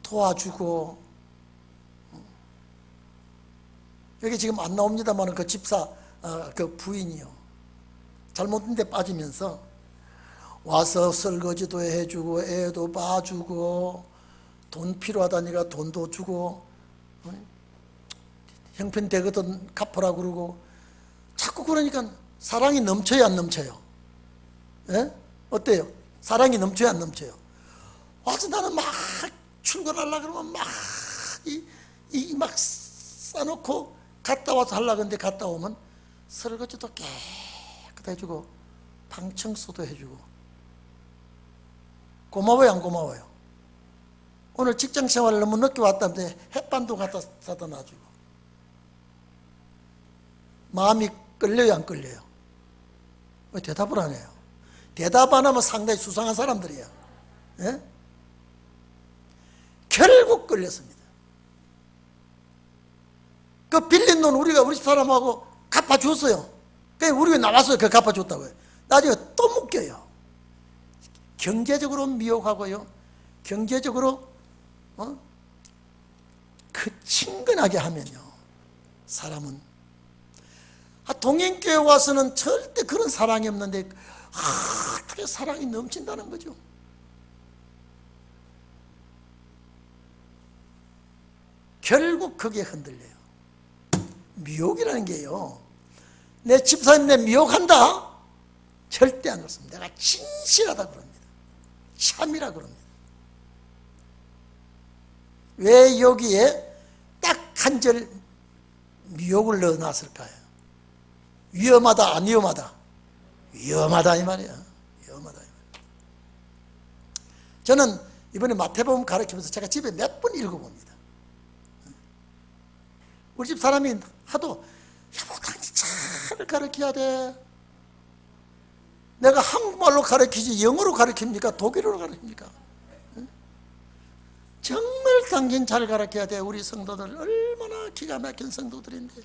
도와주고, 여기 지금 안 나옵니다만 그 집사 그 부인이요 잘못된 데 빠지면서 와서 설거지도 해주고 애도 봐주고 돈 필요하다니까 돈도 주고 형편되거든 갚으라 그러고, 자꾸 그러니까 사랑이 넘쳐요 안 넘쳐요? 예? 어때요? 사랑이 넘쳐요 안 넘쳐요? 와서 나는 막 출근하려고 그러면 막 싸놓고 갔다 와서 하려고 하는데, 갔다 오면 설거지도 깨끗하게 해주고 방청소도 해주고. 고마워요 안 고마워요? 오늘 직장생활을 너무 늦게 왔다는데 햇반도 갖다 사다 놔주고. 마음이 끌려요 안 끌려요? 왜 대답을 안 해요? 대답 안 하면 상당히 수상한 사람들이에요. 예? 결국 끌렸습니다. 그 빌린 돈 우리 사람하고 갚아줬어요. 그냥 우리가 나왔어요. 그 갚아줬다고요. 나중에 또 묶여요. 경제적으로 미혹하고요, 경제적으로 그 친근하게 하면요, 사람은 동행교회 와서는 절대 그런 사랑이 없는데 어떻게 사랑이 넘친다는 거죠. 결국 거기에 흔들려요. 미혹이라는 게요, 내 집사님 내 미혹한다? 절대 안 그렇습니다. 내가 진실하다 그럽니다. 샴이라 그럽니다. 왜 여기에 딱 한 절 미혹을 넣어놨을까요? 위험하다, 안 위험하다? 위험하다 이 말이야. 위험하다 이 말이야. 저는 이번에 마태복음 가르치면서 제가 집에 몇 번 읽어봅니다. 우리 집 사람이 하도 여보 당신 잘 가르쳐야 돼. 내가 한국말로 가르치지 영어로 가르칩니까? 독일어로 가르칩니까? 정말 당신 잘 가르쳐야 돼. 우리 성도들 얼마나 기가 막힌 성도들인데.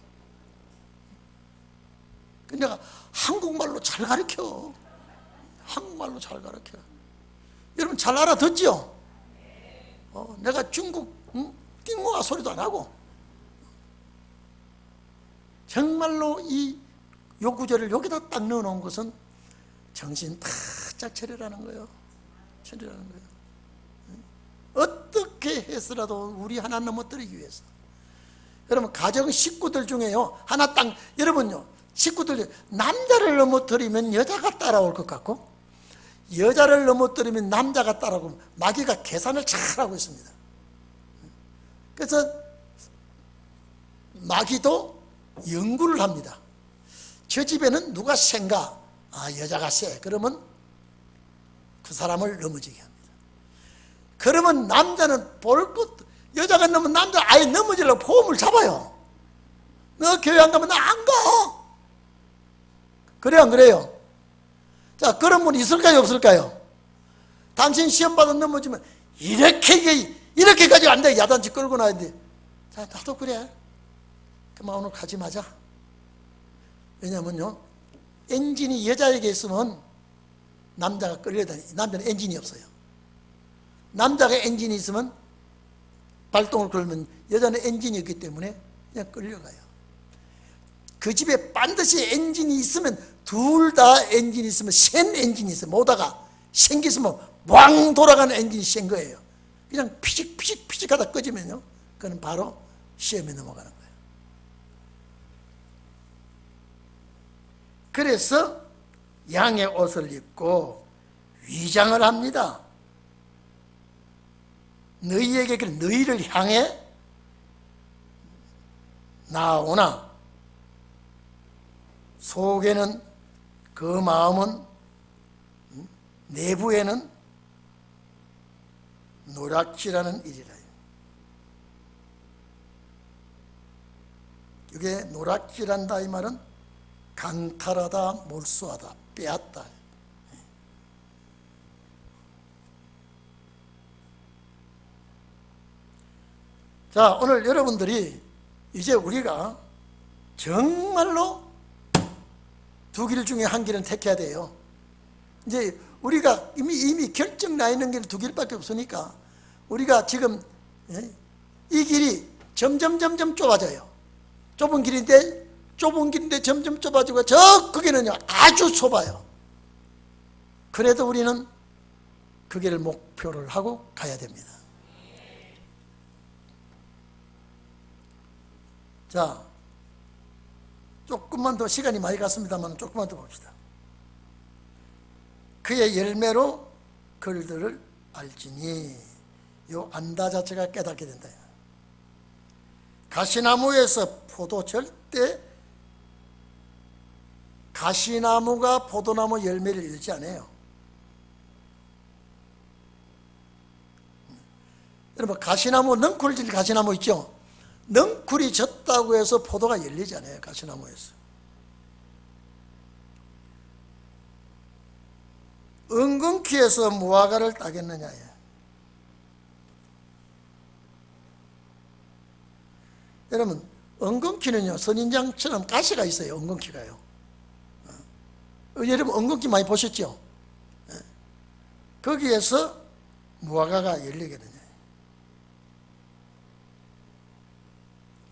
근데 내가 한국말로 잘 가르쳐. 한국말로 잘 가르쳐. 여러분 잘 알아듣죠? 내가 중국 띵모아 소리도 안 하고 정말로 이 요구절을 여기다 딱 넣어놓은 것은 정신 바짝 차리라는 거예요. 차리라는 거예요. 어떻게 해서라도 우리 하나 넘어뜨리기 위해서. 여러분 가정 식구들 중에요 하나 딱 여러분요 식구들 남자를 넘어뜨리면 여자가 따라올 것 같고 여자를 넘어뜨리면 남자가 따라오고 마귀가 계산을 잘하고 있습니다. 그래서 마귀도 연구를 합니다. 저 집에는 누가 센가? 여자가 세. 그러면 그 사람을 넘어지게 합니다. 그러면 남자는 볼 것, 여자가 넘으면 남자 아예 넘어지려고 폼을 잡아요. 너 교회 안 가면 나 안 가. 그래요, 안 그래요? 자, 그런 분 있을까요, 없을까요? 당신 시험 받아 넘어지면 이렇게까지 안 돼. 야단치 끌고 나야 돼. 자, 나도 그래. 그만 오늘 가지 마자. 왜냐면요, 엔진이 여자에게 있으면 남자가 끌려다니. 남자는 엔진이 없어요. 남자가 엔진이 있으면 발동을 걸면 여자는 엔진이 없기 때문에 그냥 끌려가요. 그 집에 반드시 엔진이 있으면 둘 다 엔진이 있으면 센 엔진이 있어요. 모다가 생기으면 왕 돌아가는 엔진이 센 거예요. 그냥 피식피식 하다 꺼지면요 그건 바로 시험에 넘어가는 거예요. 그래서 양의 옷을 입고 위장을 합니다. 너희에게 너희를 향해 나오나 속에는 그 마음은 내부에는 노략질하는 일이라. 이게 노략질한다 이 말은 강탈하다, 몰수하다, 빼앗다. 자, 오늘 여러분들이 이제 우리가 정말로 두 길 중에 한 길은 택해야 돼요. 이제 우리가 이미 결정 나 있는 길 두 길밖에 없으니까 우리가 지금 이 길이 점점 좁아져요. 좁은 길인데 점점 좁아지고 저 거기는요 아주 좁아요. 그래도 우리는 그 길을 목표를 하고 가야 됩니다. 자, 조금만 더 시간이 많이 갔습니다만 조금만 더 봅시다. 그의 열매로 그들을 알지니. 요 안다 자체가 깨닫게 된다. 가시나무에서 포도 절대 가시나무가 포도나무 열매를 잃지 않아요. 여러분 가시나무 넝쿨질 가시나무 있죠? 넝쿨이 졌다고 해서 포도가 열리지 않아요. 가시나무에서. 엉겅퀴에서 무화과를 따겠느냐. 여러분 엉겅퀴는요 선인장처럼 가시가 있어요. 엉겅퀴가요. 여러분 엉겅퀴 많이 보셨죠? 거기에서 무화과가 열리거든요.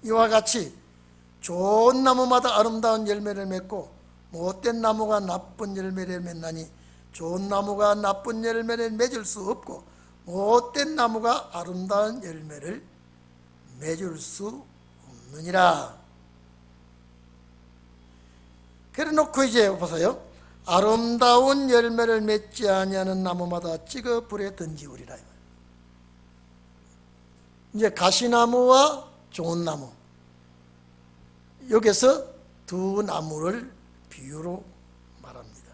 이와 같이 좋은 나무마다 아름다운 열매를 맺고 못된 나무가 나쁜 열매를 맺나니 좋은 나무가 나쁜 열매를 맺을 수 없고 못된 나무가 아름다운 열매를 맺을 수 없느니라. 그래 놓고 이제 보세요. 아름다운 열매를 맺지 아니하는 나무마다 찍어 불에 던지우리라. 이제 가시나무와 좋은 나무, 여기서 두 나무를 비유로 말합니다.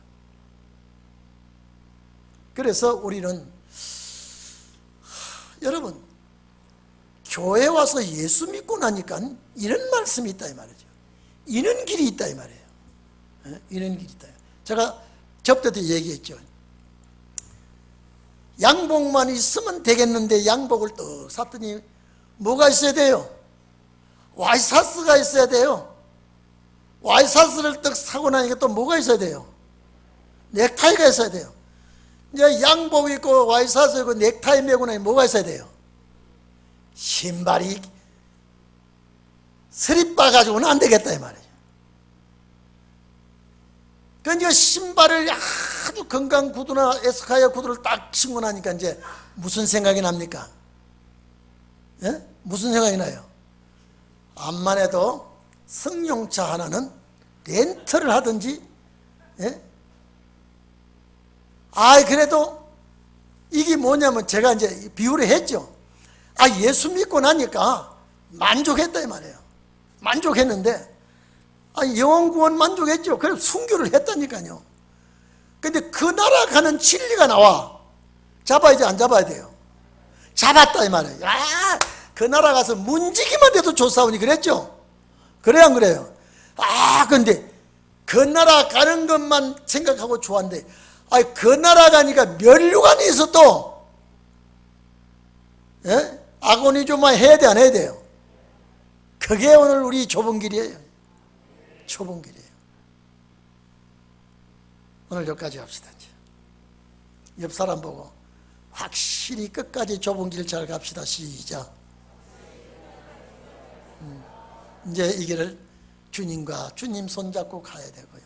그래서 우리는 여러분, 교회 와서 예수 믿고 나니까 이런 말씀이 있다 이 말이죠. 이런 길이 있다 이 말이에요. 이런 길이 있다. 제가 접대도 얘기했죠. 양복만 있으면 되겠는데 양복을 떡 샀더니 뭐가 있어야 돼요? 와이사스가 있어야 돼요. 와이사스를 떡 사고 나니까 또 뭐가 있어야 돼요? 넥타이가 있어야 돼요. 이제 양복 입고 와이사스 입고 넥타이 메고 나니 뭐가 있어야 돼요? 신발이 스립바 가지고는 안 되겠다 이 말이에요. 그러니까 신발을 아주 건강 구두나 에스카이어 구두를 딱 신고 나니까 이제 무슨 생각이 납니까? 예? 무슨 생각이 나요? 암만 해도 승용차 하나는 렌트를 하든지, 예? 그래도 이게 뭐냐면 제가 이제 비유를 했죠. 예수 믿고 나니까 만족했다 이 말이에요. 만족했는데, 영원 구원 만족했죠. 그래서 순교를 했다니까요. 근데 그 나라 가는 진리가 나와. 잡아야지 안 잡아야 돼요? 잡았다 이 말이에요. 그 나라 가서 문지기만 돼도 좋사오니 그랬죠? 그래야 안 그래요? 근데 그 나라 가는 것만 생각하고 좋았는데, 그 나라 가니까 면류관이 있어 또. 예? 아고니조만 해야 돼 안 해야 돼요? 그게 오늘 우리 좁은 길이에요. 좁은 길이에요. 오늘 여기까지 합시다. 옆 사람 보고 확실히 끝까지 좁은 길 잘 갑시다. 시작. 이제 이 길을 주님과 주님 손잡고 가야 되고요.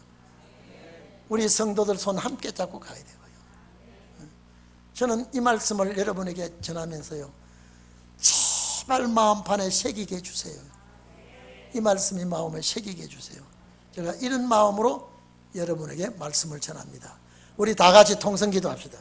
우리 성도들 손 함께 잡고 가야 되고요. 저는 이 말씀을 여러분에게 전하면서요, 제발 마음판에 새기게 해주세요. 이 말씀이 마음에 새기게 해주세요. 제가 이런 마음으로 여러분에게 말씀을 전합니다. 우리 다 같이 통성기도 합시다.